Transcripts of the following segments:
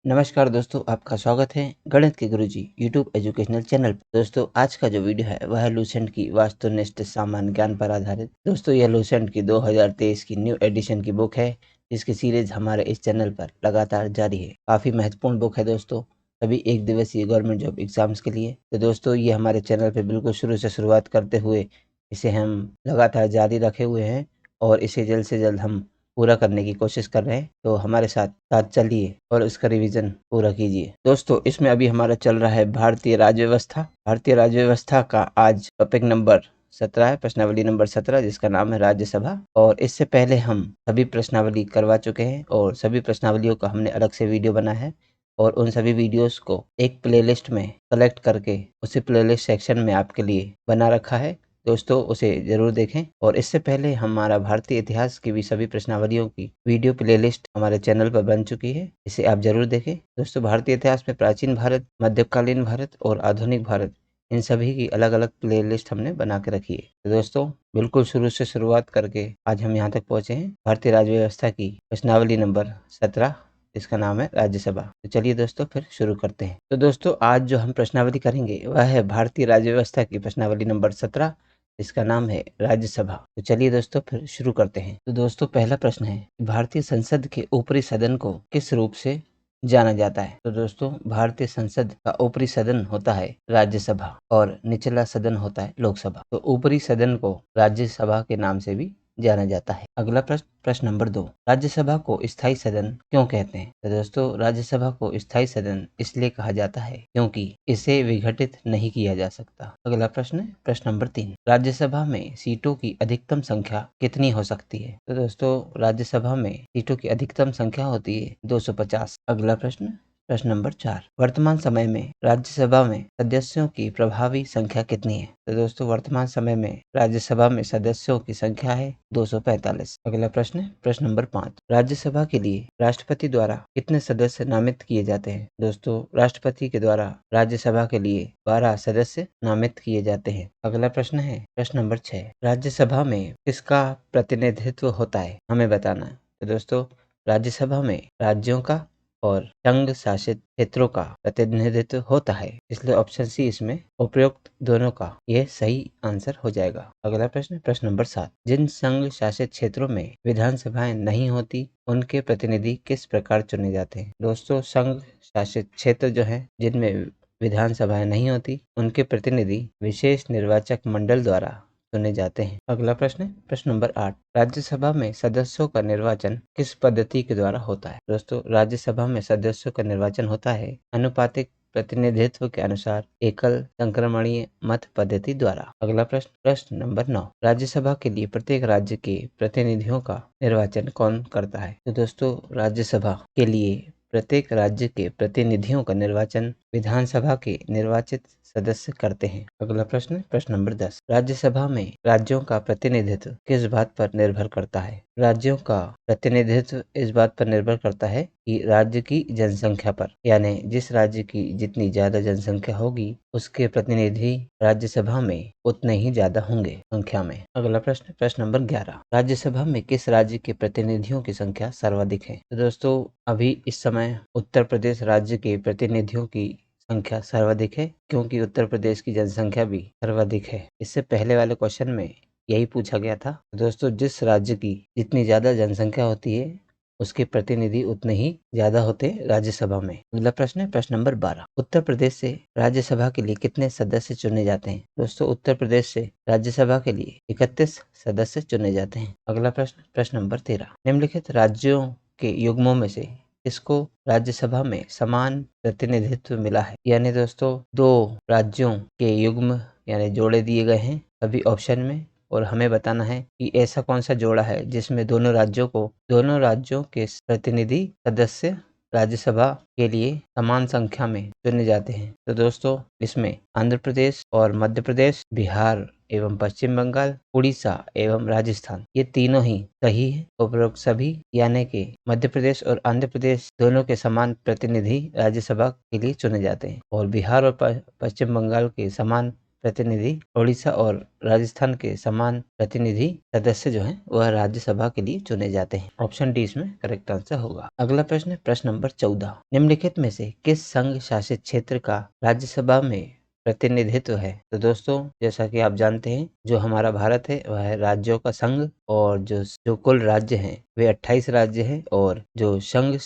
नमस्कार दोस्तों, आपका स्वागत है गणित के गुरुजी यूट्यूब एजुकेशनल चैनल पर। दोस्तों, आज का जो वीडियो है वह है लूसेंट की वास्तुनिष्ठ सामान्य ज्ञान पर आधारित। दोस्तों, यह लूसेंट की 2023 की न्यू एडिशन की बुक है, जिसकी सीरीज हमारे इस चैनल पर लगातार जारी है। काफ़ी महत्वपूर्ण बुक है दोस्तों, सभी एक दिवसीय गवर्नमेंट जॉब एग्जाम्स के लिए। तो दोस्तों, ये हमारे चैनल पर बिल्कुल शुरू से शुरुआत करते हुए इसे हम लगातार जारी रखे हुए हैं और इसे जल्द से जल्द हम पूरा करने की कोशिश कर रहे हैं। तो हमारे साथ साथ चलिए और इसका रिवीजन पूरा कीजिए। दोस्तों, इसमें अभी हमारा चल रहा है भारतीय राज्य व्यवस्था। भारतीय राज्य व्यवस्था का आज टॉपिक नंबर 17 है, प्रश्नावली नंबर 17, जिसका नाम है राज्यसभा। और इससे पहले हम सभी प्रश्नावली करवा चुके हैं और सभी प्रश्नावलियों का हमने अलग से वीडियो बना है और उन सभी वीडियोस को एक प्लेलिस्ट में कलेक्ट करके उसी प्लेलिस्ट सेक्शन में आपके लिए बना रखा है। दोस्तों, उसे जरूर देखें। और इससे पहले हमारा भारतीय इतिहास की भी सभी प्रश्नावलियों की वीडियो प्लेलिस्ट हमारे चैनल पर बन चुकी है, इसे आप जरूर देखें। दोस्तों, भारतीय इतिहास में प्राचीन भारत, मध्यकालीन भारत और आधुनिक भारत, इन सभी की अलग अलग प्लेलिस्ट हमने बना के रखी है। तो दोस्तों, बिल्कुल शुरू से शुरुआत करके आज हम यहाँ तक पहुंचे हैं भारतीय राज्य व्यवस्था की प्रश्नावली नंबर 17, इसका नाम है राज्यसभा। तो चलिए दोस्तों, फिर शुरू करते हैं। तो दोस्तों, आज जो हम प्रश्नावली करेंगे वह है भारतीय राज्य व्यवस्था की प्रश्नावली नंबर 17, इसका नाम है राज्यसभा। तो चलिए दोस्तों, फिर शुरू करते हैं। तो दोस्तों, पहला प्रश्न है, भारतीय संसद के ऊपरी सदन को किस रूप से जाना जाता है? तो दोस्तों, भारतीय संसद का ऊपरी सदन होता है राज्यसभा और निचला सदन होता है लोकसभा। तो ऊपरी सदन को राज्यसभा के नाम से भी जाना जाता है। अगला प्रश्न, प्रश्न नंबर 2, राज्यसभा को स्थायी सदन क्यों कहते हैं? तो दोस्तों, राज्यसभा को स्थायी सदन इसलिए कहा जाता है क्योंकि इसे विघटित नहीं किया जा सकता। अगला प्रश्न, प्रश्न नंबर 3, राज्यसभा में सीटों की अधिकतम संख्या कितनी हो सकती है? तो दोस्तों, राज्यसभा में सीटों की अधिकतम संख्या होती है 250। अगला प्रश्न, प्रश्न नंबर 4, वर्तमान समय में राज्यसभा में सदस्यों की प्रभावी संख्या कितनी है? तो दोस्तों, वर्तमान समय में राज्यसभा में सदस्यों की संख्या है 245। अगला प्रश्न, प्रश्न नंबर 5, राज्यसभा के लिए राष्ट्रपति द्वारा कितने सदस्य नामित किए जाते हैं? दोस्तों, राष्ट्रपति के द्वारा राज्यसभा के लिए 12 सदस्य नामित किए जाते हैं। अगला प्रश्न है प्रश्न नंबर 6, राज्यसभा में किसका प्रतिनिधित्व होता है? हमें बताना है। तो दोस्तों, राज्यसभा में राज्यों का और संघ शासित क्षेत्रों का प्रतिनिधित्व होता है, इसलिए ऑप्शन सी इसमें उपयुक्त दोनों का यह सही आंसर हो जाएगा। अगला प्रश्न, प्रश्न नंबर 7, जिन संघ शासित क्षेत्रों में विधानसभाएं नहीं होती उनके प्रतिनिधि किस प्रकार चुने जाते हैं? दोस्तों, संघ शासित क्षेत्र जो है जिनमें विधानसभाएं नहीं होती, उनके प्रतिनिधि विशेष निर्वाचक मंडल द्वारा चुने जाते हैं। अगला प्रश्न, प्रश्न नंबर 8, राज्यसभा में सदस्यों का निर्वाचन किस पद्धति के द्वारा होता है? दोस्तों, राज्यसभा में सदस्यों का निर्वाचन होता है अनुपातिक प्रतिनिधित्व के अनुसार एकल संक्रमणीय मत पद्धति द्वारा। अगला प्रश्न, प्रश्न नंबर 9, राज्यसभा के लिए प्रत्येक राज्य के प्रतिनिधियों का निर्वाचन कौन करता है? तो दोस्तों, राज्यसभा के लिए प्रत्येक राज्य के प्रतिनिधियों का निर्वाचन विधानसभा के निर्वाचित सदस्य करते हैं। अगला प्रश्न, प्रश्न नंबर 10, राज्यसभा में राज्यों का प्रतिनिधित्व किस बात पर निर्भर करता है? राज्यों का प्रतिनिधित्व इस बात पर निर्भर करता है कि राज्य की जनसंख्या पर, यानी जिस राज्य की जितनी ज्यादा जनसंख्या होगी उसके प्रतिनिधि राज्यसभा में उतने ही ज्यादा होंगे संख्या में। अगला प्रश्न, प्रश्न नंबर 11, राज्यसभा में किस राज्य के प्रतिनिधियों की संख्या सर्वाधिक है? तो दोस्तों, अभी इस समय उत्तर प्रदेश राज्य के प्रतिनिधियों की संख्या सर्वाधिक है, क्योंकि उत्तर प्रदेश की जनसंख्या भी सर्वाधिक है। इससे पहले वाले क्वेश्चन में यही पूछा गया था। दोस्तों, जिस राज्य की जितनी ज्यादा जनसंख्या होती है उसके प्रतिनिधि उतने ही ज्यादा होते हैं राज्यसभा में। अगला प्रश्न है प्रश्न नंबर 12, उत्तर प्रदेश से राज्यसभा के लिए कितने सदस्य चुने जाते हैं? दोस्तों, उत्तर प्रदेश से राज्यसभा के लिए 31 सदस्य चुने जाते हैं। अगला प्रश्न, प्रश्न नंबर 13, निम्नलिखित राज्यों के युग्मों में से इसको राज्यसभा में समान प्रतिनिधित्व मिला है? यानी दोस्तों, 2 राज्यों के युग्म यानी जोड़े दिए गए हैं सभी ऑप्शन में और हमें बताना है कि ऐसा कौन सा जोड़ा है जिसमें दोनों राज्यों के प्रतिनिधि सदस्य राज्यसभा के लिए समान संख्या में चुने जाते हैं। तो दोस्तों, इसमें आंध्र प्रदेश और मध्य प्रदेश, बिहार एवं पश्चिम बंगाल, उड़ीसा एवं राजस्थान, ये तीनों ही सही है। उपरोक्त सभी यानी कि मध्य प्रदेश और आंध्र प्रदेश दोनों के समान प्रतिनिधि राज्यसभा के लिए चुने जाते हैं और बिहार और पश्चिम बंगाल के समान प्रतिनिधि ओडिशा और राजस्थान के समान प्रतिनिधि सदस्य जो हैं वह राज्यसभा के लिए चुने जाते हैं। ऑप्शन डी इसमें करेक्ट आंसर होगा। अगला प्रश्न, प्रश्न नंबर 14, निम्नलिखित में से किस संघ शासित क्षेत्र का राज्यसभा में प्रतिनिधित्व है? तो दोस्तों जैसा कि आप जानते हैं जो हमारा भारत है वह है राज्यों का संघ, और जो कुल राज्य हैं वे 28 राज्य हैं, और जो संघ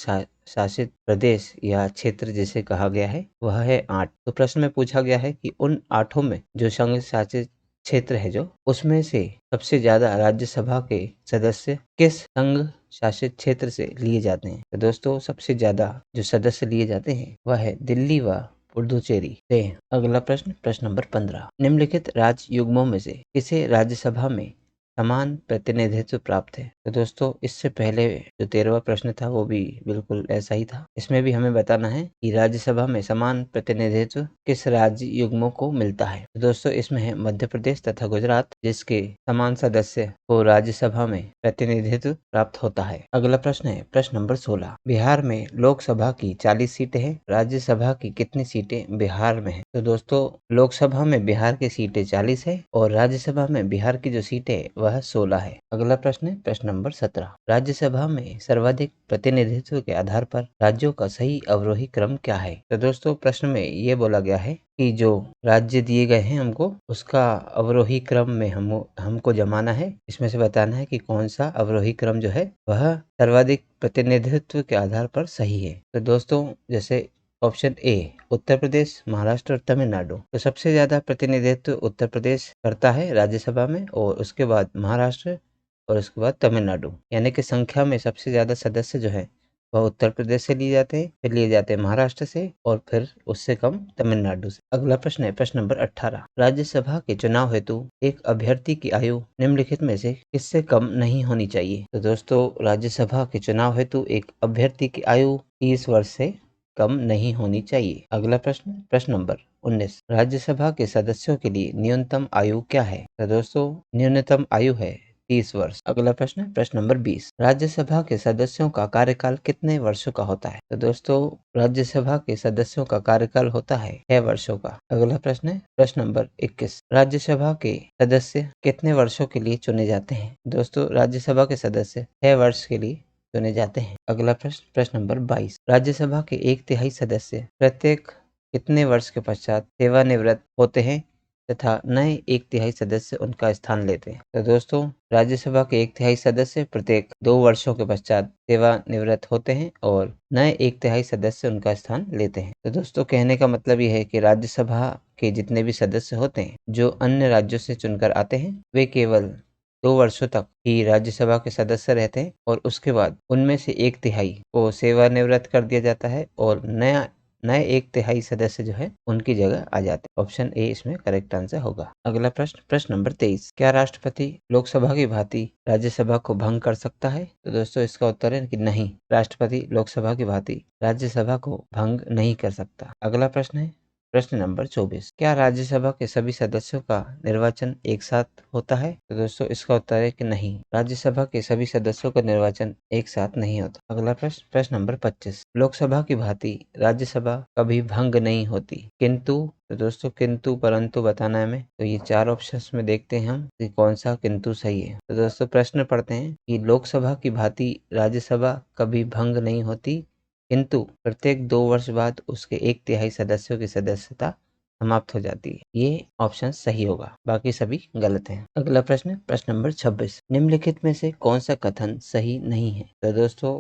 शासित प्रदेश या क्षेत्र जिसे कहा गया है वह है 8। तो प्रश्न में पूछा गया है कि उन 8 में जो संघ शासित क्षेत्र है जो उसमें से सबसे ज्यादा राज्यसभा के सदस्य किस संघ शासित क्षेत्र से लिए जाते हैं? तो दोस्तों सबसे ज्यादा जो सदस्य लिए जाते हैं वह है दिल्ली व पुडुचेरी से। अगला प्रश्न, प्रश्न नंबर 15, निम्नलिखित राज्य युग्मों में से किसे राज्यसभा में समान प्रतिनिधित्व प्राप्त है? तो दोस्तों इससे पहले जो 13वां प्रश्न था वो भी बिल्कुल ऐसा ही था। इसमें भी हमें बताना है कि राज्यसभा में समान प्रतिनिधित्व किस राज्य युग्मों को मिलता है। तो दोस्तों इसमें है मध्य प्रदेश तथा गुजरात, जिसके समान सदस्य को राज्यसभा में प्रतिनिधित्व प्राप्त होता है। अगला प्रश्न है प्रश्न नंबर 16, बिहार में लोकसभा की 40 सीटें हैं, राज्यसभा की कितनी सीटें बिहार में है? तो दोस्तों लोकसभा में बिहार की सीटें 40 है और राज्यसभा में बिहार की जो सीटें वह 16 है। अगला प्रश्न है प्रश्न नंबर 17, राज्यसभा में सर्वाधिक प्रतिनिधित्व के आधार पर राज्यों का सही अवरोही क्रम क्या है? तो दोस्तों प्रश्न में ये बोला गया है कि जो राज्य दिए गए हैं हमको उसका अवरोही क्रम में हमको जमाना है। इसमें से बताना है कि कौन सा अवरोही क्रम जो है वह सर्वाधिक प्रतिनिधित्व के आधार पर सही है। तो दोस्तों जैसे ऑप्शन ए उत्तर प्रदेश, महाराष्ट्र और तमिलनाडु, तो सबसे ज्यादा प्रतिनिधित्व उत्तर प्रदेश करता है राज्यसभा में, और उसके बाद महाराष्ट्र और उसके बाद तमिलनाडु, यानी कि संख्या में सबसे ज्यादा सदस्य जो है वह उत्तर प्रदेश से लिए जाते हैं, फिर लिए जाते हैं महाराष्ट्र से, और फिर उससे कम तमिलनाडु से। अगला प्रश्न है प्रश्न नंबर 18, राज्यसभा के चुनाव हेतु एक अभ्यर्थी की आयु निम्नलिखित में से किससे कम नहीं होनी चाहिए? तो दोस्तों राज्यसभा के चुनाव हेतु एक अभ्यर्थी की आयु 30 वर्ष से कम नहीं होनी चाहिए। अगला प्रश्न, प्रश्न नंबर 19, राज्यसभा के सदस्यों के लिए न्यूनतम आयु क्या है? तो दोस्तों न्यूनतम आयु है 30 वर्ष। अगला प्रश्न, प्रश्न नंबर 20, राज्यसभा के सदस्यों का कार्यकाल कितने वर्षों का होता है? तो दोस्तों राज्यसभा के सदस्यों का कार्यकाल होता है 6 वर्षों का। अगला प्रश्न है प्रश्न नंबर 21, राज्यसभा के सदस्य कितने वर्षों के लिए चुने जाते हैं? दोस्तों राज्यसभा के सदस्य 6 वर्ष के लिए चुने जाते हैं। अगला प्रश्न, प्रश्न नंबर 22, राज्यसभा के 1/3 सदस्य प्रत्येक कितने वर्ष के पश्चात सेवानिवृत्त होते हैं तथा नए 1/3 सदस्य उनका स्थान लेते हैं? तो दोस्तों राज्यसभा के 1/3 सदस्य प्रत्येक 2 वर्षों के पश्चात सेवानिवृत्त होते हैं और नए 1/3 सदस्य उनका स्थान लेते हैं। तो दोस्तों कहने का मतलब यह है कि राज्यसभा के जितने भी सदस्य होते हैं जो अन्य राज्यों से चुनकर आते हैं वे केवल 2 वर्षों तक ही राज्यसभा के सदस्य रहते हैं, और उसके बाद उनमें से 1/3 को सेवानिवृत्त कर दिया जाता है और नए 1/3 सदस्य जो है उनकी जगह आ जाते हैं। ऑप्शन ए इसमें करेक्ट आंसर होगा। अगला प्रश्न, प्रश्न नंबर 23, क्या राष्ट्रपति लोकसभा की भांति राज्यसभा को भंग कर सकता है? तो दोस्तों इसका उत्तर है कि नहीं, राष्ट्रपति लोकसभा की भांति राज्यसभा को भंग नहीं कर सकता। अगला प्रश्न है प्रश्न नंबर 24, क्या राज्यसभा के सभी सदस्यों का निर्वाचन एक साथ होता है? तो दोस्तों इसका उत्तर है कि नहीं, राज्यसभा के सभी सदस्यों का निर्वाचन एक साथ नहीं होता। अगला प्रश्न, प्रश्न नंबर 25, लोकसभा की भांति राज्यसभा कभी भंग नहीं होती किंतु, तो दोस्तों किंतु परंतु बताना है हमें। तो ये 4 ऑप्शंस में देखते हैं हम कि कौन सा किंतु सही है। तो दोस्तों प्रश्न पढ़ते हैं कि लोकसभा की भांति राज्यसभा कभी भंग नहीं होती किंतु प्रत्येक 2 वर्ष बाद उसके 1/3 सदस्यों की सदस्यता समाप्त हो जाती है। ये ऑप्शन सही होगा, बाकी सभी गलत हैं। अगला प्रश्न, प्रश्न नंबर 26, निम्नलिखित में से कौन सा कथन सही नहीं है? तो दोस्तों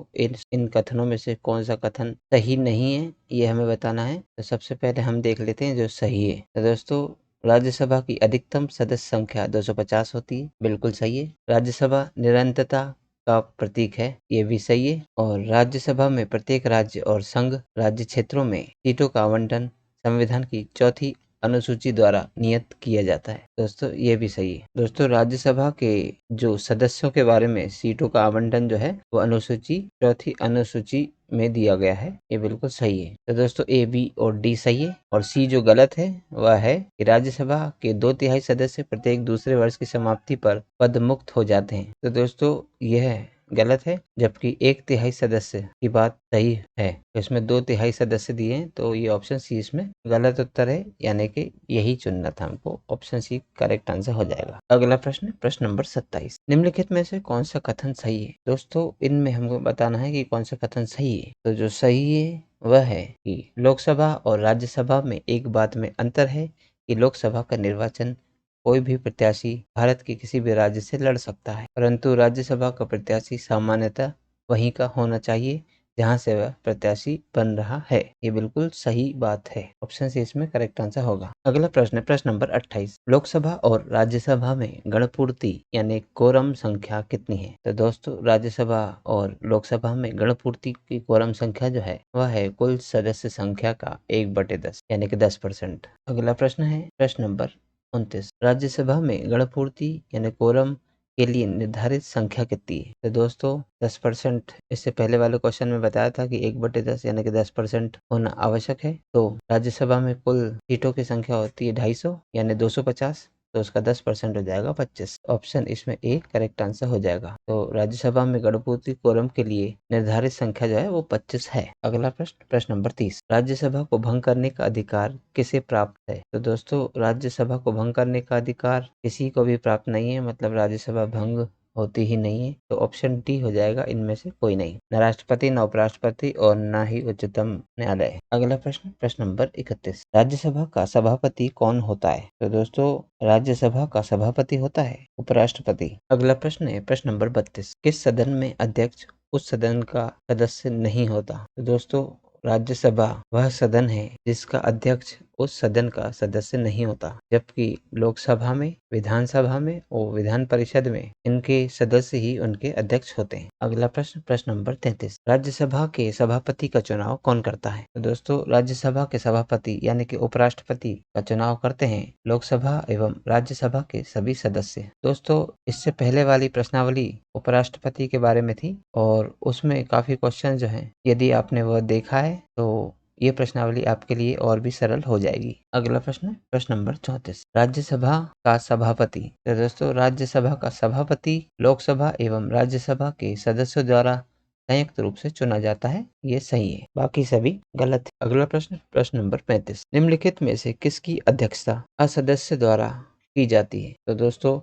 इन कथनों में से कौन सा कथन सही नहीं है ये हमें बताना है। तो सबसे पहले हम देख लेते हैं जो सही है। तो दोस्तों राज्यसभा की अधिकतम सदस्य संख्या 250 होती है, बिल्कुल सही है। राज्यसभा निरंतरता का प्रतीक है, ये भी सही है। और राज्यसभा में प्रत्येक राज्य और संघ राज्य क्षेत्रों में सीटों का आवंटन संविधान की 4th अनुसूची द्वारा नियत किया जाता है। दोस्तों ये भी सही है। दोस्तों राज्यसभा के जो सदस्यों के बारे में सीटों का आवंटन जो है वो अनुसूची 4th अनुसूची में दिया गया है, ये बिल्कुल सही है। तो दोस्तों ए, बी और डी सही है, और सी जो गलत है वह है कि राज्यसभा के 2/3 सदस्य प्रत्येक दूसरे वर्ष की समाप्ति पर पद मुक्त हो जाते हैं। तो दोस्तों यह गलत है, जबकि 1/3 सदस्य की बात सही है। तो इसमें 2/3 सदस्य दिए हैं, तो ये ऑप्शन सी इसमें गलत उत्तर है, यानी कि यही चुनना था हमको। ऑप्शन सी करेक्ट आंसर हो जाएगा। अगला प्रश्न, प्रश्न नंबर 27, निम्नलिखित में से कौन सा कथन सही है? दोस्तों इनमें हमको बताना है कि कौन सा कथन सही है। तो जो सही है वह है कि लोकसभा और राज्यसभा में एक बात में अंतर है कि लोकसभा का निर्वाचन कोई भी प्रत्याशी भारत के किसी भी राज्य से लड़ सकता है, परंतु राज्यसभा का प्रत्याशी सामान्यतः वहीं का होना चाहिए जहां से वह प्रत्याशी बन रहा है। ये बिल्कुल सही बात है। ऑप्शन सी इसमें करेक्ट आंसर होगा। अगला प्रश्न, प्रश्न नंबर 28, लोकसभा और राज्यसभा में गणपूर्ति यानी कोरम संख्या कितनी है? तो दोस्तों राज्यसभा और लोकसभा में गणपूर्ति की कोरम संख्या जो है वह है कुल सदस्य संख्या का 1/10 यानी कि 10%। अगला प्रश्न है प्रश्न नंबर 29, राज्यसभा में गणपूर्ति यानी कोरम के लिए निर्धारित संख्या कितनी है? तो दोस्तों 10%, इससे पहले वाले क्वेश्चन में बताया था कि 1/10 यानी कि 10% होना आवश्यक है। तो राज्यसभा में कुल सीटों की संख्या होती है 250 यानी 250, तो उसका 10% हो जाएगा 25। ऑप्शन इसमें ए करेक्ट आंसर हो जाएगा। तो राज्यसभा में गणपूर्ति कोरम के लिए निर्धारित संख्या जो है वो 25 है। अगला प्रश्न, प्रश्न नंबर 30, राज्यसभा को भंग करने का अधिकार किसे प्राप्त है? तो दोस्तों राज्यसभा को भंग करने का अधिकार किसी को भी प्राप्त नहीं है, मतलब राज्यसभा भंग होती ही नहीं है। तो ऑप्शन डी हो जाएगा, इनमें से कोई नहीं, न राष्ट्रपति, न उपराष्ट्रपति और न ही उच्चतम न्यायालय। अगला प्रश्न, प्रश्न नंबर 31, राज्यसभा का सभापति कौन होता है? तो दोस्तों राज्यसभा का सभापति होता है उपराष्ट्रपति। अगला प्रश्न है प्रश्न नंबर 32, किस सदन में अध्यक्ष उस सदन का सदस्य नहीं होता? तो दोस्तों राज्यसभा वह सदन है जिसका अध्यक्ष उस सदन का सदस्य नहीं होता, जबकि लोकसभा में, विधानसभा में और विधान परिषद में इनके सदस्य ही उनके अध्यक्ष होते हैं। अगला प्रश्न, प्रश्न नंबर 33, राज्यसभा के सभापति का चुनाव कौन करता है? तो दोस्तों राज्यसभा के सभापति यानी कि उपराष्ट्रपति का चुनाव करते हैं लोकसभा एवं राज्यसभा के सभी सदस्य। दोस्तों इससे पहले वाली प्रश्नावली उपराष्ट्रपति के बारे में थी और उसमें काफी क्वेश्चन जो हैं यदि आपने वह देखा है तो ये प्रश्नावली आपके लिए और भी सरल हो जाएगी। अगला प्रश्न, प्रश्न नंबर 34, राज्यसभा का सभापति। तो दोस्तों राज्यसभा का सभापति लोकसभा एवं राज्यसभा के सदस्यों द्वारा संयुक्त रूप से चुना जाता है, ये सही है, बाकी सभी गलत है। अगला प्रश्न, प्रश्न नंबर 35, निम्नलिखित में से किसकी अध्यक्षता असदस्य द्वारा की जाती है? तो दोस्तों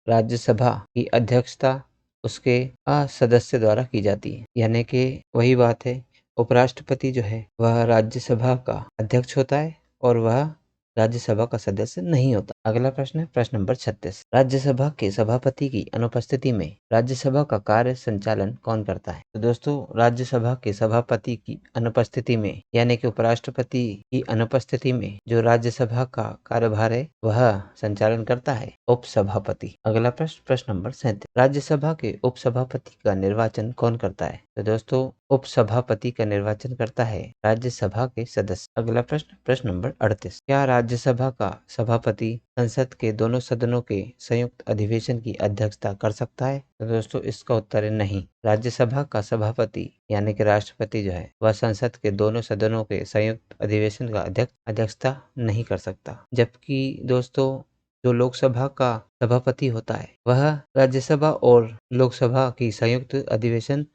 राज्यसभा की अध्यक्षता उसके असदस्य द्वारा की जाती है, यानी कि वही बात है, उपराष्ट्रपति जो है वह राज्यसभा का अध्यक्ष होता है और वह राज्यसभा का सदस्य नहीं होता। अगला प्रश्न है प्रश्न नंबर 36, राज्यसभा के सभापति की अनुपस्थिति में राज्यसभा का कार्य संचालन कौन करता है? तो दोस्तों राज्यसभा के सभापति की अनुपस्थिति में यानी कि उपराष्ट्रपति की अनुपस्थिति में जो राज्यसभा का कार्यभार है वह संचालन करता है उपसभापति। अगला प्रश्न, प्रश्न नंबर 37, राज्यसभा के उपसभापति का निर्वाचन कौन करता है? तो दोस्तों उपसभापति का निर्वाचन करता है राज्यसभा के सदस्य। अगला प्रश्न, प्रश्न नंबर 38, क्या राज्यसभा का सभापति संसद के दोनों सदनों के संयुक्त अधिवेशन की अध्यक्षता कर सकता है? तो दोस्तों इसका उत्तर है नहीं, राज्यसभा का सभापति यानी कि राष्ट्रपति जो है वह संसद के दोनों सदनों के संयुक्त अधिवेशन का अध्यक्षता नहीं कर सकता, जबकि दोस्तों जो लोकसभा का सभापति होता है वह राज्यसभा और लोकसभा की संयुक्त अधिवेशन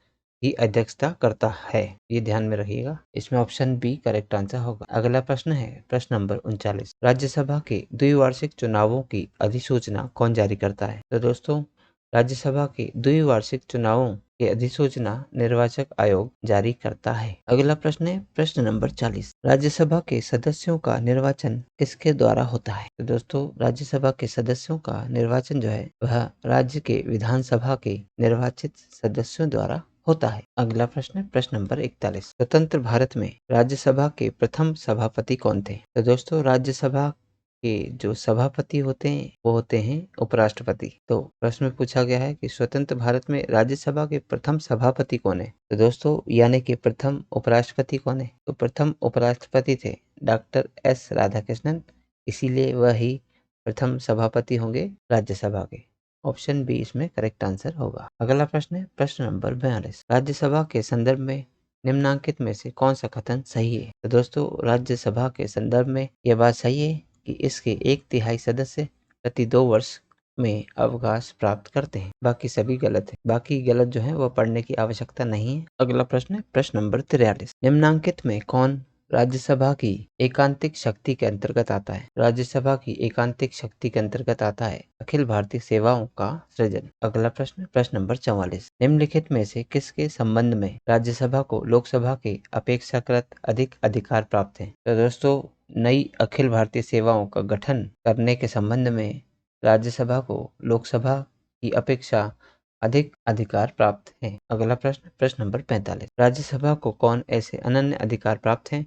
की अध्यक्षता करता है, ये ध्यान में रखिएगा। इसमें ऑप्शन बी करेक्ट आंसर होगा। अगला प्रश्न है प्रश्न नंबर 39, राज्यसभा के द्विवार्षिक चुनावों की अधिसूचना कौन जारी करता है? तो दोस्तों राज्यसभा के द्विवार्षिक चुनावों की अधिसूचना निर्वाचक आयोग जारी करता है। अगला प्रश्न है प्रश्न नंबर 40, राज्यसभा के सदस्यों का निर्वाचन किसके द्वारा होता है? तो दोस्तों राज्यसभा के सदस्यों का निर्वाचन जो है वह राज्य के विधानसभा के निर्वाचित सदस्यों द्वारा होता है। अगला प्रश्न, प्रश्न नंबर 41, स्वतंत्र भारत में राज्यसभा के प्रथम सभापति कौन थे? तो दोस्तों राज्यसभा के जो सभापति होते हैं वो होते हैं उपराष्ट्रपति। तो प्रश्न में पूछा गया है कि स्वतंत्र भारत में राज्यसभा के प्रथम सभापति कौन है? तो दोस्तों यानी कि प्रथम उपराष्ट्रपति कौन है? तो प्रथम उपराष्ट्रपति थे डॉक्टर एस राधाकृष्णन, इसीलिए वह ही प्रथम सभापति होंगे राज्यसभा के। ऑप्शन बी इसमें करेक्ट आंसर होगा। अगला प्रश्न है प्रश्न नंबर 42, राज्यसभा के संदर्भ में निम्नांकित में से कौन सा कथन सही है? तो दोस्तों राज्यसभा के संदर्भ में यह बात सही है कि इसके 1/3 सदस्य प्रति 2 वर्ष में अवकाश प्राप्त करते हैं। बाकी सभी गलत है, बाकी गलत जो है वो पढ़ने की आवश्यकता नहीं है। अगला प्रश्न है प्रश्न नंबर 43, निम्नांकित में कौन राज्यसभा की एकांतिक शक्ति के अंतर्गत आता है? राज्यसभा की एकांतिक शक्ति के अंतर्गत आता है अखिल भारतीय सेवाओं का सृजन। अगला प्रश्न प्रश्न नंबर 44, निम्नलिखित में से किसके संबंध में राज्यसभा को लोकसभा के अपेक्षाकृत अधिक अधिकार प्राप्त हैं? तो दोस्तों नई अखिल भारतीय सेवाओं का गठन करने के संबंध में राज्यसभा को लोकसभा की अपेक्षा अधिक अधिकार प्राप्त हैं। अगला प्रश्न प्रश्न नंबर 45, राज्यसभा को कौन ऐसे अनन्य अधिकार प्राप्त हैं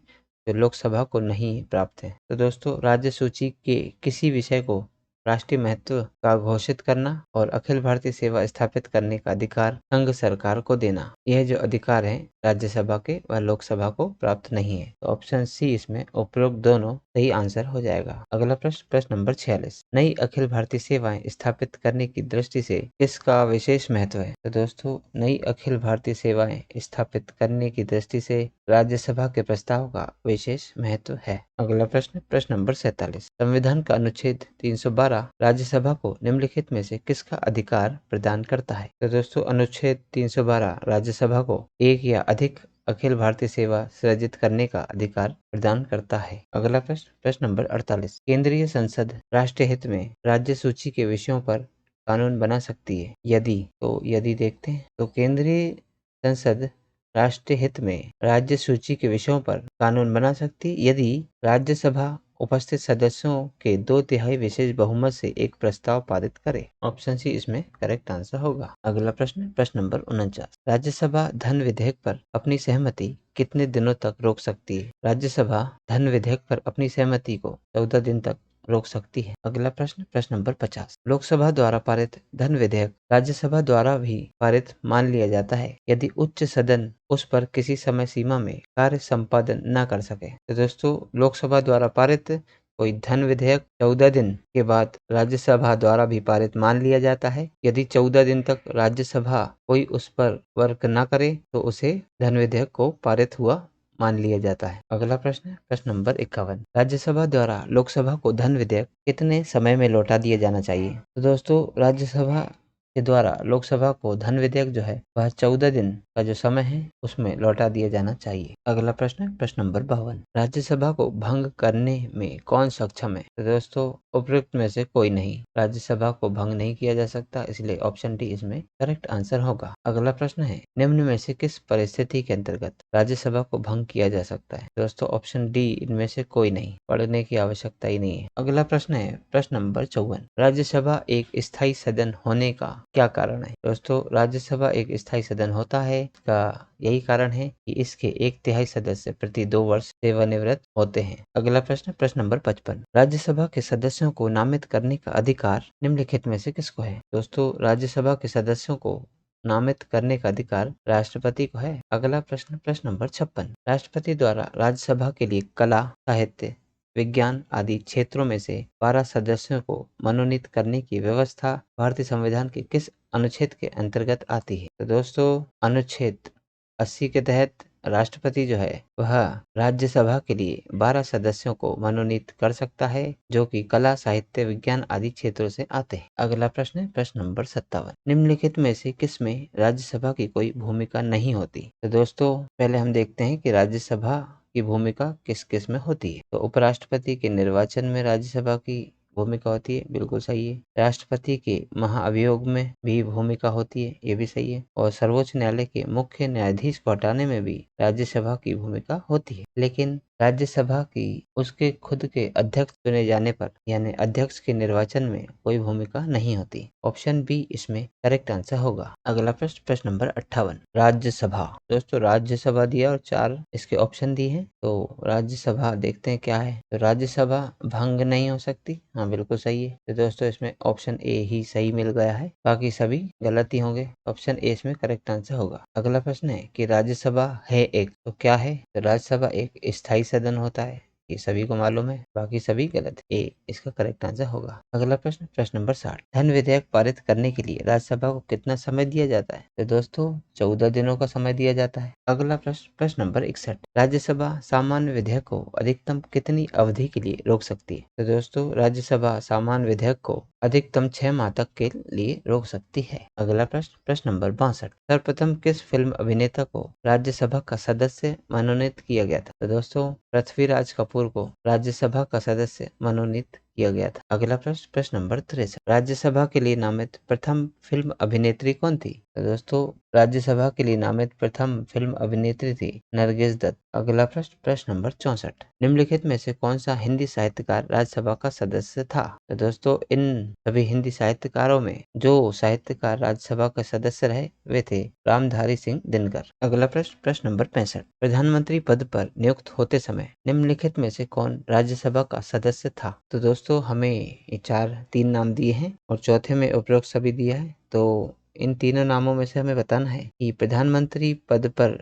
जो लोकसभा को नहीं प्राप्त हैं? तो दोस्तों राज्य सूची के किसी विषय को राष्ट्रीय महत्व का घोषित करना और अखिल भारतीय सेवा स्थापित करने का अधिकार संघ सरकार को देना, यह जो अधिकार है राज्यसभा के वह लोकसभा को प्राप्त नहीं है। तो ऑप्शन सी इसमें उपरोक्त दोनों सही आंसर हो जाएगा। अगला प्रश्न प्रश्न नंबर 46, नई अखिल भारतीय सेवाएं स्थापित करने की दृष्टि से किसका विशेष महत्व है? तो दोस्तों नई अखिल भारतीय सेवाएं स्थापित करने की दृष्टि से राज्यसभा के प्रस्ताव का विशेष महत्व है। अगला प्रश्न प्रश्न नंबर 47, संविधान का अनुच्छेद 312 राज्यसभा को निम्नलिखित में से किसका अधिकार प्रदान करता है? तो दोस्तों अनुच्छेद 312 राज्यसभा को एक या अधिक अखिल भारतीय सेवा सृजित करने का अधिकार प्रदान करता है। अगला प्रश्न प्रश्न नंबर 48, केंद्रीय संसद राष्ट्रीय हित में राज्य सूची के विषयों पर कानून बना सकती है यदि? तो यदि देखते हैं तो केंद्रीय संसद राष्ट्रीय हित में राज्य सूची के विषयों पर कानून बना सकती यदि राज्यसभा उपस्थित सदस्यों के 2/3 विशेष बहुमत से एक प्रस्ताव पारित करे। ऑप्शन सी इसमें करेक्ट आंसर होगा। अगला प्रश्न प्रश्न नंबर 49, राज्यसभा धन विधेयक पर अपनी सहमति कितने दिनों तक रोक सकती है? राज्यसभा धन विधेयक पर अपनी सहमति को 14 दिन तक रोक सकती है। अगला प्रश्न प्रश्न नंबर 50, लोकसभा द्वारा पारित धन विधेयक राज्यसभा द्वारा भी पारित मान लिया जाता है यदि उच्च सदन उस पर किसी समय सीमा में कार्य संपादन न कर सके। तो दोस्तों लोकसभा द्वारा पारित कोई धन विधेयक 14 दिन के बाद राज्यसभा द्वारा भी पारित मान लिया जाता है। यदि 14 दिन तक राज्यसभा कोई उस पर वर्क न करे तो उसे धन विधेयक को पारित हुआ मान लिया जाता है। अगला प्रश्न प्रश्न नंबर 51, राज्यसभा द्वारा लोकसभा को धन विधेयक कितने समय में लौटा दिया जाना चाहिए? तो दोस्तों राज्यसभा के द्वारा लोकसभा को धन विधेयक जो है वह 14 दिन का जो समय है उसमें लौटा दिया जाना चाहिए। अगला प्रश्न प्रश्न नंबर 52, राज्यसभा को भंग करने में कौन सक्षम है? तो दोस्तों उपयुक्त में से कोई नहीं, राज्यसभा को भंग नहीं किया जा सकता, इसलिए ऑप्शन डी इसमें करेक्ट आंसर होगा। अगला प्रश्न है निम्न में से किस परिस्थिति के अंतर्गत राज्यसभा को भंग किया जा सकता है? दोस्तों ऑप्शन डी इनमें से कोई नहीं, पढ़ने की आवश्यकता ही नहीं है। अगला प्रश्न है प्रश्न नंबर 54, राज्यसभा एक स्थायी सदन होने का क्या कारण है? दोस्तों राज्यसभा एक स्थायी सदन होता है, इसका यही कारण है कि इसके 1/3 सदस्य प्रति 2 वर्ष सेवानिवृत्त होते हैं। अगला प्रश्न प्रश्न नंबर 55, राज्यसभा के सदस्यों को नामित करने का अधिकार निम्नलिखित में से किसको है? दोस्तों राज्यसभा के सदस्यों को नामित करने का अधिकार राष्ट्रपति को है। अगला प्रश्न प्रश्न नंबर 56, राष्ट्रपति द्वारा राज्यसभा के लिए कला, साहित्य, विज्ञान आदि क्षेत्रों में से 12 सदस्यों को मनोनीत करने की व्यवस्था भारतीय संविधान के किस अनुच्छेद के अंतर्गत आती है? तो दोस्तों अनुच्छेद 80 के तहत राष्ट्रपति जो है वह राज्यसभा के लिए 12 सदस्यों को मनोनीत कर सकता है जो कि कला, साहित्य, विज्ञान आदि क्षेत्रों से आते हैं। अगला प्रश्न है प्रश्न नंबर 57, निम्नलिखित में से किसमें राज्यसभा की कोई भूमिका नहीं होती? तो दोस्तों पहले हम देखते हैं कि राज्यसभा की भूमिका किस किस में होती है। तो उपराष्ट्रपति के निर्वाचन में राज्यसभा की भूमिका होती है, बिल्कुल सही है। राष्ट्रपति के महाअभियोग में भी भूमिका होती है, ये भी सही है। और सर्वोच्च न्यायालय के मुख्य न्यायाधीश को हटाने में भी राज्यसभा की भूमिका होती है। लेकिन राज्यसभा की उसके खुद के अध्यक्ष चुने जाने पर यानी अध्यक्ष के निर्वाचन में कोई भूमिका नहीं होती। ऑप्शन बी इसमें करेक्ट आंसर होगा। अगला प्रश्न प्रश्न नंबर 58, राज्यसभा। दोस्तों राज्यसभा दिया और 4 इसके ऑप्शन दिए हैं, तो राज्यसभा देखते हैं क्या है। तो राज्यसभा भंग नहीं हो सकती, हाँ बिल्कुल सही है। तो दोस्तों इसमें ऑप्शन ए ही सही मिल गया है, बाकी सभी गलत ही होंगे। ऑप्शन ए इसमें करेक्ट आंसर होगा। अगला प्रश्न है कि राज्यसभा है एक, तो क्या है? तो राज्यसभा एक स्थायी सदन होता है, ये सभी को मालूम है, बाकी सभी गलत है। ए इसका करेक्ट आंसर होगा। अगला प्रश्न, प्रश्न नंबर 60। धन विधेयक पारित करने के लिए राज्यसभा को कितना समय दिया जाता है? तो दोस्तों 14 दिनों का समय दिया जाता है। अगला प्रश्न, प्रश्न नंबर 61। राज्यसभा सामान्य विधेयक को अधिकतम कितनी अवधि के लिए रोक सकती है? तो दोस्तों राज्यसभा सामान्य विधेयक को अधिकतम 6 माह तक के लिए रोक सकती है। अगला प्रश्न, प्रश्न नंबर 62। सर्वप्रथम किस फिल्म अभिनेता को राज्यसभा का सदस्य मनोनीत किया गया था? तो दोस्तों पृथ्वीराज कपूर को राज्यसभा का सदस्य मनोनीत किया गया था। अगला प्रश्न, प्रश्न नंबर 63। राज्यसभा के लिए नामित प्रथम फिल्म अभिनेत्री कौन थी? तो दोस्तों राज्यसभा के लिए नामित प्रथम फिल्म अभिनेत्री थी नरगिस दत्त। अगला प्रश्न, प्रश्न नंबर 64। निम्नलिखित में से कौन सा हिंदी साहित्यकार राज्यसभा का सदस्य था? तो दोस्तों इन सभी हिंदी साहित्यकारों में जो साहित्यकार राज्यसभा के सदस्य रहे वे थे रामधारी सिंह दिनकर। अगला प्रश्न, प्रश्न नंबर 65। प्रधानमंत्री पद पर नियुक्त होते समय निम्नलिखित में से कौन राज्यसभा का सदस्य था? तो दोस्तों हमें ये 3 नाम दिए हैं और चौथे में उपरोक्त सभी दिया है। तो इन तीनों नामों में से हमें बताना है कि प्रधानमंत्री पद पर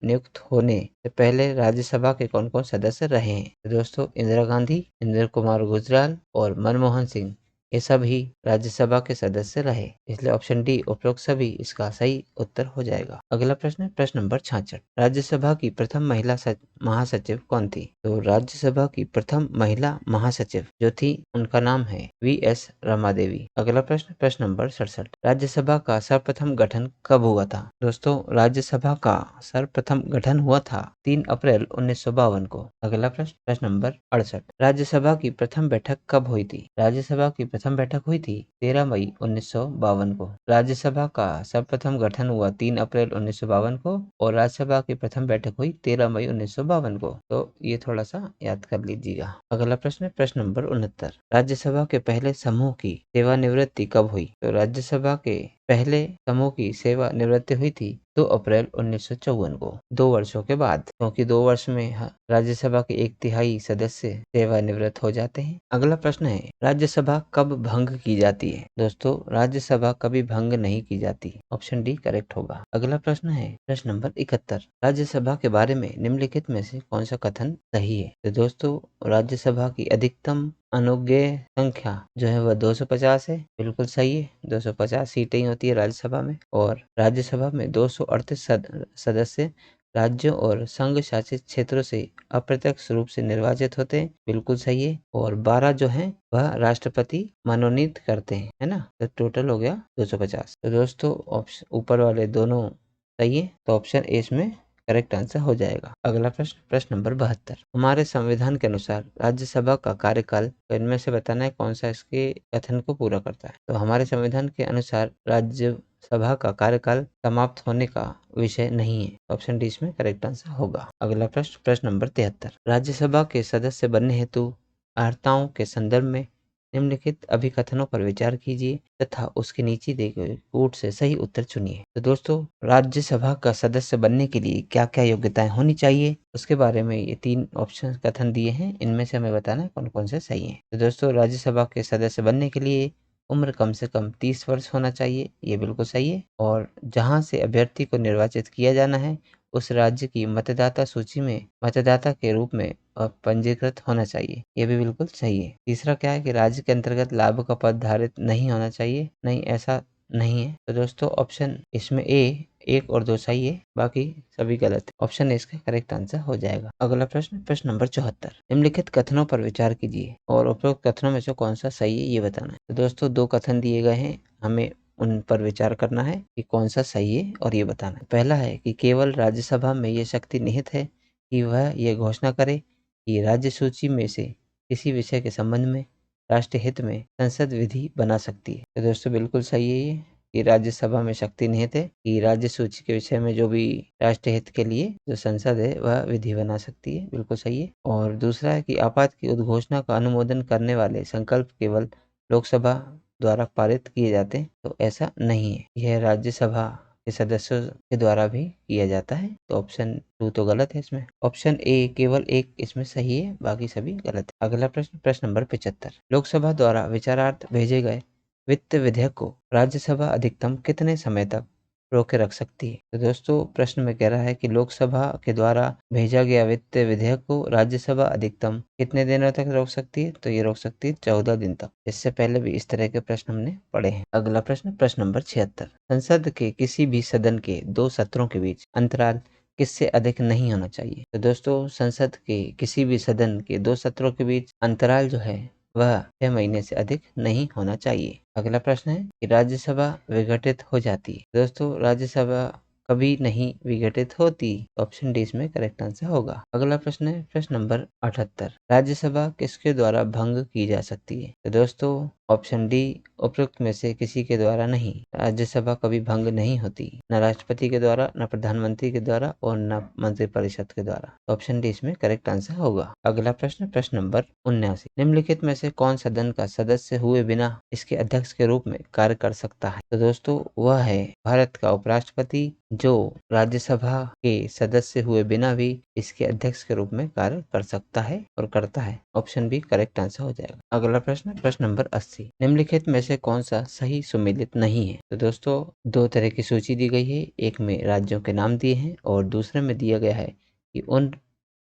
नियुक्त होने से पहले राज्यसभा के कौन कौन सदस्य रहे हैं। तो दोस्तों इंदिरा गांधी, इंदिरा कुमार गुजराल और मनमोहन सिंह ये सभी राज्यसभा के सदस्य रहे, इसलिए ऑप्शन डी उपरोक्त सभी इसका सही उत्तर हो जाएगा। अगला प्रश्न, प्रश्न नंबर 66। राज्यसभा की प्रथम महिला महासचिव कौन थी? तो राज्यसभा की प्रथम महिला महासचिव जो थी उनका नाम है वी.एस. रमा देवी। अगला प्रश्न, प्रश्न नंबर 67। राज्यसभा का सर्वप्रथम गठन कब हुआ था? दोस्तों राज्यसभा का सर्वप्रथम गठन हुआ था 3 अप्रैल 1952 को। अगला प्रश्न, प्रश्न नंबर 68। राज्यसभा की प्रथम बैठक कब हुई थी? राज्यसभा की प्रथम बैठक हुई थी 13 मई 1952 को। राज्यसभा का सर्वप्रथम गठन हुआ 3 अप्रैल 1952 को और राज्यसभा की प्रथम बैठक हुई 13 मई 1952 को। तो ये थोड़ा सा याद कर लीजिएगा। अगला प्रश्न, प्रश्न नंबर 69। राज्यसभा के पहले समूह की सेवानिवृत्ति कब हुई? तो राज्यसभा के पहले समूह की सेवानिवृत्ति हुई थी 2 अप्रैल 1954 को, 2 वर्षों के बाद, क्योंकि 2 वर्ष में राज्यसभा के 1/3 सदस्य सेवानिवृत्त हो जाते हैं। अगला प्रश्न है राज्यसभा कब भंग की जाती है? दोस्तों राज्यसभा कभी भंग नहीं की जाती, ऑप्शन डी करेक्ट होगा। अगला प्रश्न है प्रश्न नंबर 71। राज्यसभा के बारे में निम्नलिखित में से कौन सा कथन सही है? तो दोस्तों राज्यसभा की अधिकतम अनुज्ञेय संख्या जो है वह 250 है, बिल्कुल सही है। 250 सीटें ही होती है राज्यसभा में और राज्यसभा में 238 सदस्य राज्यों और संघ शासित क्षेत्रों से अप्रत्यक्ष रूप से निर्वाचित होते हैं, बिल्कुल सही है। और 12 जो हैं वह राष्ट्रपति मनोनीत करते हैं, है ना। तो टोटल हो गया 250। तो दोस्तों ऑप्शन ऊपर वाले दोनों सही है, तो ऑप्शन ए इसमें करेक्ट आंसर हो जाएगा। अगला प्रश्न, प्रश्न नंबर 72। हमारे संविधान के अनुसार राज्यसभा का कार्यकाल इनमें से बताना है कौन सा इसके कथन को पूरा करता है। तो हमारे संविधान के अनुसार राज्यसभा का कार्यकाल समाप्त होने का विषय नहीं है, ऑप्शन डी इसमें करेक्ट आंसर होगा। अगला प्रश्न, प्रश्न नंबर 73। राज्यसभा के सदस्य बनने हेतु अर्हताओं के संदर्भ में निम्नलिखित अभिकथनों पर विचार कीजिए तथा उसके नीचे दिए गए कोड से सही उत्तर चुनिए। तो दोस्तों राज्यसभा का सदस्य बनने के लिए क्या क्या योग्यताएं होनी चाहिए उसके बारे में ये 3 ऑप्शन कथन दिए हैं, इनमें से हमें बताना है कौन कौन से सही हैं। तो दोस्तों राज्यसभा के सदस्य बनने के लिए उम्र कम से कम 30 वर्ष होना चाहिए, ये बिल्कुल सही है। और जहां से अभ्यर्थी को निर्वाचित किया जाना है उस राज्य की मतदाता सूची में मतदाता के रूप में पंजीकृत होना चाहिए, ये भी बिल्कुल सही है। तीसरा क्या है कि राज्य के अंतर्गत लाभ का पद धारित नहीं होना चाहिए, नहीं ऐसा नहीं है। तो दोस्तों ऑप्शन इसमें ए 1 और 2 सही है, बाकी सभी गलत है, ऑप्शन ए इसका करेक्ट आंसर हो जाएगा। अगला प्रश्न, प्रश्न नंबर 74। निम्नलिखित कथनों पर विचार कीजिए और उपरोक्त कथनों में से कौन सा सही है ये बताना है। तो दोस्तों 2 कथन दिए गए हैं, हमें उन पर विचार करना है कि कौन सा सही है और ये बताना है। पहला है कि केवल राज्यसभा में ये शक्ति निहित है कि वह ये घोषणा करे कि राज्य सूची में से किसी विषय के संबंध में राष्ट्रीय हित में संसद विधि बना सकती है। तो दोस्तों बिल्कुल सही है ये कि राज्यसभा में शक्ति निहित है कि राज्य सूची के विषय में जो भी राष्ट्रीय हित के लिए जो संसद है वह विधि बना सकती है, बिल्कुल सही है। और दूसरा है कि आपात की उद्घोषणा का अनुमोदन करने वाले संकल्प केवल लोकसभा द्वारा पारित किए जाते हैं, तो ऐसा नहीं है, यह राज्यसभा के सदस्यों के द्वारा भी किया जाता है। तो ऑप्शन 2 तो गलत है, इसमें ऑप्शन ए केवल 1 इसमें सही है, बाकी सभी गलत है। अगला प्रश्न, प्रश्न नंबर 75। लोकसभा द्वारा विचारार्थ भेजे गए वित्त विधेयक को राज्यसभा अधिकतम कितने समय तक रोके रख सकती है। तो दोस्तों प्रश्न में कह रहा है कि लोकसभा के द्वारा भेजा गया वित्त विधेयक को राज्यसभा अधिकतम कितने दिनों तक रोक सकती है? तो ये रोक सकती है 14 दिन तक। इससे पहले भी इस तरह के प्रश्न हमने पढ़े हैं। अगला प्रश्न, प्रश्न नंबर 76। संसद के किसी भी सदन के 2 सत्रों के बीच अंतराल किससे अधिक नहीं होना चाहिए? तो दोस्तों संसद के किसी भी सदन के 2 सत्रों के बीच अंतराल जो है वह 6 महीने से अधिक नहीं होना चाहिए। अगला प्रश्न है कि राज्यसभा विघटित हो जाती है। दोस्तों राज्यसभा कभी नहीं विघटित होती। ऑप्शन डी इसमें करेक्ट आंसर होगा। अगला प्रश्न है प्रश्न नंबर 78। राज्यसभा किसके द्वारा भंग की जा सकती है? तो दोस्तों ऑप्शन डी उपरोक्त में से किसी के द्वारा नहीं। राज्यसभा कभी भंग नहीं होती, न राष्ट्रपति के द्वारा, न प्रधानमंत्री के द्वारा और न मंत्रिपरिषद के द्वारा। ऑप्शन डी इसमें करेक्ट आंसर होगा। अगला प्रश्न, प्रश्न नंबर 79। निम्नलिखित में से कौन सदन का सदस्य हुए बिना इसके अध्यक्ष के रूप में कार्य कर सकता है? तो दोस्तों वह है भारत का उपराष्ट्रपति, जो राज्यसभा के सदस्य हुए बिना भी इसके अध्यक्ष के रूप में कार्य कर सकता है और करता है। ऑप्शन बी करेक्ट आंसर हो जाएगा। अगला प्रश्न, प्रश्न नंबर 80। निम्नलिखित में से कौन सा सही सुमेलित नहीं है? तो दोस्तों 2 तरह की सूची दी गई है। एक में राज्यों के नाम दिए हैं और दूसरे में दिया गया है कि उन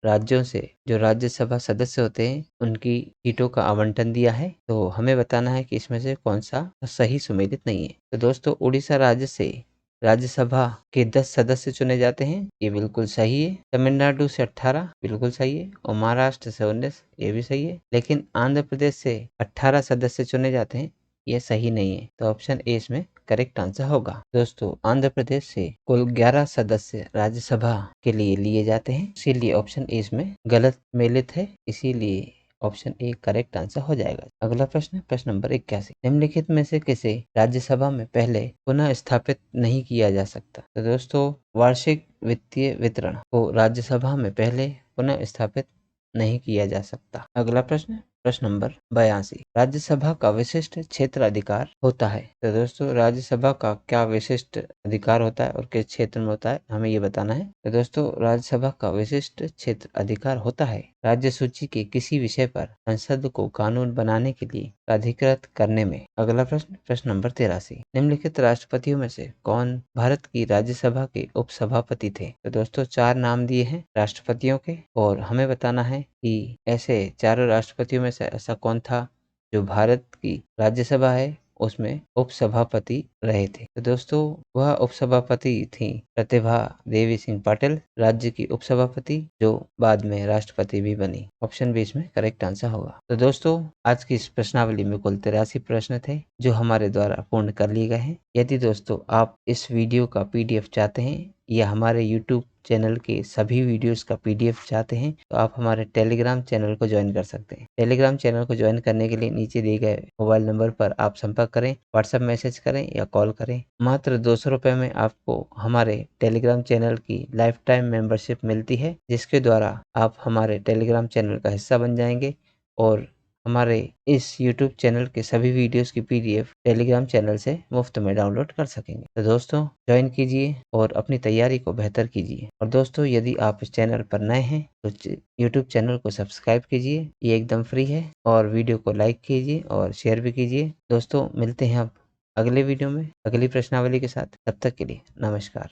राज्यों से जो राज्यसभा सदस्य होते हैं उनकी सीटों का आवंटन दिया है। तो हमें बताना है कि इसमें से कौन सा सही सुमेलित नहीं है। तो दोस्तों उड़ीसा राज्य से राज्यसभा के 10 सदस्य चुने जाते हैं, ये बिल्कुल सही है। तमिलनाडु से 18 बिल्कुल सही है और महाराष्ट्र से 19 ये भी सही है। लेकिन आंध्र प्रदेश से 18 सदस्य चुने जाते हैं, ये सही नहीं है। तो ऑप्शन ए इसमें करेक्ट आंसर होगा। दोस्तों आंध्र प्रदेश से कुल 11 सदस्य राज्यसभा के लिए लिए जाते हैं, इसीलिए ऑप्शन ए इसमें गलत मेलित है, इसीलिए ऑप्शन ए करेक्ट आंसर हो जाएगा। अगला प्रश्न, प्रश्न नंबर 81। निम्नलिखित में से किसे राज्यसभा में पहले पुनः स्थापित नहीं किया जा सकता? तो दोस्तों वार्षिक वित्तीय वितरण को राज्यसभा में पहले पुनः स्थापित नहीं किया जा सकता। अगला प्रश्न, प्रश्न नंबर 82। राज्यसभा का विशिष्ट क्षेत्र अधिकार होता है? तो दोस्तों राज्यसभा का क्या विशिष्ट अधिकार होता है और किस क्षेत्र में होता है, हमें ये बताना है। तो दोस्तों राज्यसभा का विशिष्ट क्षेत्र अधिकार होता है राज्य सूची के किसी विषय पर संसद को कानून बनाने के लिए अधिकृत करने में। अगला प्रश्न, प्रश्न नंबर 83। निम्नलिखित राष्ट्रपतियों में से कौन भारत की राज्यसभा के उपसभापति थे? तो दोस्तों 4 नाम दिए हैं राष्ट्रपतियों के और हमें बताना है कि ऐसे चारों राष्ट्रपतियों में से ऐसा कौन था जो भारत की राज्यसभा है उसमें उपसभापति रहे थे। तो दोस्तों वह उपसभापति थी प्रतिभा देवी सिंह पाटिल, राज्य की उपसभापति, जो बाद में राष्ट्रपति भी बनी। ऑप्शन बी इसमें करेक्ट आंसर होगा। तो दोस्तों आज की इस प्रश्नावली में कुल 83 प्रश्न थे जो हमारे द्वारा पूर्ण कर लिए गए हैं। यदि दोस्तों आप इस वीडियो का PDF चाहते हैं या हमारे YouTube चैनल के सभी वीडियोस का PDF चाहते हैं तो आप हमारे टेलीग्राम चैनल को ज्वाइन कर सकते हैं। टेलीग्राम चैनल को ज्वाइन करने के लिए नीचे दिए गए मोबाइल नंबर पर आप संपर्क करें, व्हाट्सएप मैसेज करें या कॉल करें। मात्र 200 रुपये में आपको हमारे टेलीग्राम चैनल की लाइफ टाइम मेंबरशिप मिलती है, जिसके द्वारा आप हमारे टेलीग्राम चैनल का हिस्सा बन जाएंगे और हमारे इस YouTube चैनल के सभी वीडियोस की PDF टेलीग्राम चैनल से मुफ्त में डाउनलोड कर सकेंगे। तो दोस्तों ज्वाइन कीजिए और अपनी तैयारी को बेहतर कीजिए। और दोस्तों यदि आप इस चैनल पर नए हैं तो YouTube चैनल को सब्सक्राइब कीजिए, ये एकदम फ्री है, और वीडियो को लाइक कीजिए और शेयर भी कीजिए। दोस्तों मिलते हैं अब अगले वीडियो में अगली प्रश्नावली के साथ। तब तक के लिए नमस्कार।